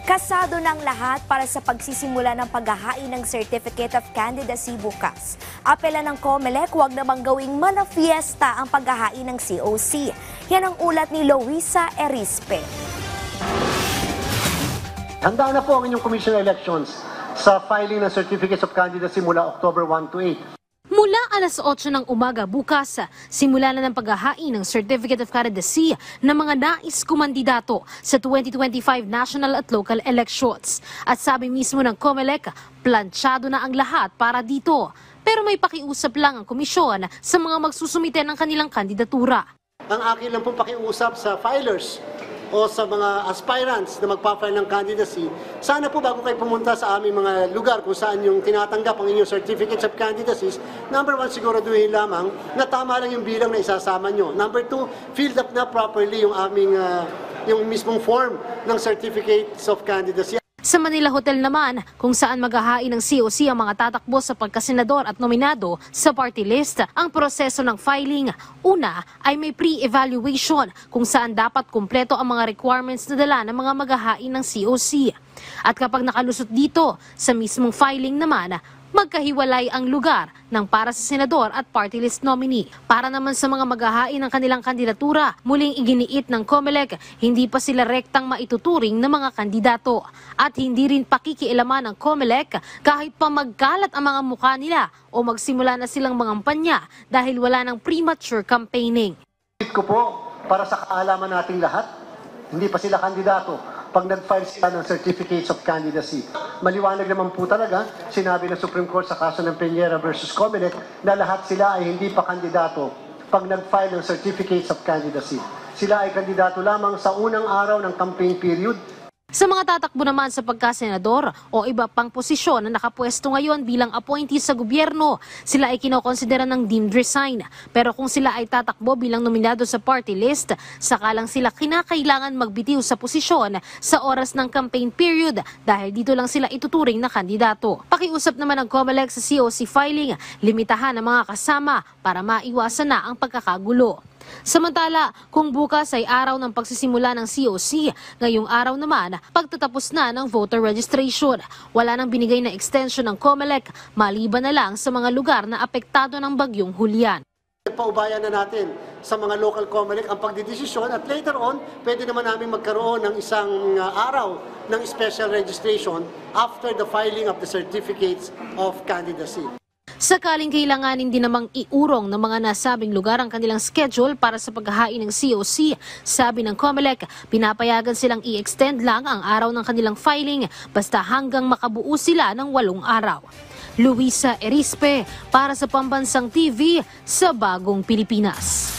Kasado ng lahat para sa pagsisimula ng paghahain ng Certificate of Candidacy bukas. Apela ng COMELEC, huwag namang gawing manafiesta ang paghahain ng COC. Yan ang ulat ni Luisa Erispe. Handa na po ang inyong Commission Elections sa filing ng Certificates of Candidacy mula October 1 to 8. Mula alas 8 ng umaga bukas, simula na ng paghahain ng Certificate of Candidacy ng mga nais kumandidato sa 2025 national at local elections. At sabi mismo ng COMELEC, planchado na ang lahat para dito. Pero may pakiusap lang ang komisyon sa mga magsusumite ng kanilang kandidatura. Ang akin lang pong pakiusap sa filers o sa mga aspirants na magpa-file ng candidacy, sana po bago kayo pumunta sa aming mga lugar kung saan yung tinatanggap ang inyong certificates of candidacies, number 1, siguraduhin lamang na tama lang yung bilang na isasama nyo. Number 2, filled up na properly yung aming, yung mismong form ng certificates of candidacy. Sa Manila Hotel naman, kung saan maghahain ng COC ang mga tatakbo sa pagkasenador at nominado sa party list, ang proseso ng filing. Una ay may pre-evaluation kung saan dapat kumpleto ang mga requirements na dala ng mga maghahain ng COC. At kapag nakalusot dito, sa mismong filing naman, magkahiwalay ang lugar ng para sa senador at party list nominee. Para naman sa mga maghahain ng kanilang kandidatura, muling iginiit ng COMELEC, hindi pa sila rektang maituturing ng mga kandidato. At hindi rin pakikialaman ng COMELEC kahit pa magkalat ang mga mukha nila o magsimula na silang mangampanya dahil wala ng premature campaigning. Ko po, para sa kaalaman nating lahat, hindi pa sila kandidato pag nag-file sila ng Certificates of Candidacy. Maliwanag naman po talaga, sinabi ng Supreme Court sa kaso ng Peñera versus COMELEC na lahat sila ay hindi pa kandidato pag nag-file ng Certificates of Candidacy. Sila ay kandidato lamang sa unang araw ng campaign period. Sa mga tatakbo naman sa pagkasenador o iba pang posisyon na nakapwesto ngayon bilang appointee sa gobyerno, sila ay kinokonsidera ng deemed resign. Pero kung sila ay tatakbo bilang nominado sa party list, sakalang sila kinakailangan magbitiw sa posisyon sa oras ng campaign period dahil dito lang sila ituturing na kandidato. Pakiusap naman ng COMELEC sa COC filing, limitahan ang mga kasama para maiwasan na ang pagkakagulo. Samantala, kung bukas ay araw ng pagsisimula ng COC, ngayong araw naman, pagtatapos na ng voter registration. Wala nang binigay na extension ng COMELEC, maliban na lang sa mga lugar na apektado ng bagyong Julian. Paubayan na natin sa mga local COMELEC ang pagdidesisyon at later on, pwede naman namin magkaroon ng isang araw ng special registration after the filing of the certificates of candidacy. Sakaling kailanganin din namang iurong ng mga nasabing lugar ang kanilang schedule para sa paghahain ng COC, sabi ng COMELEC, pinapayagan silang i-extend lang ang araw ng kanilang filing basta hanggang makabuo sila ng 8 araw. Luisa Erispe para sa Pambansang TV sa Bagong Pilipinas.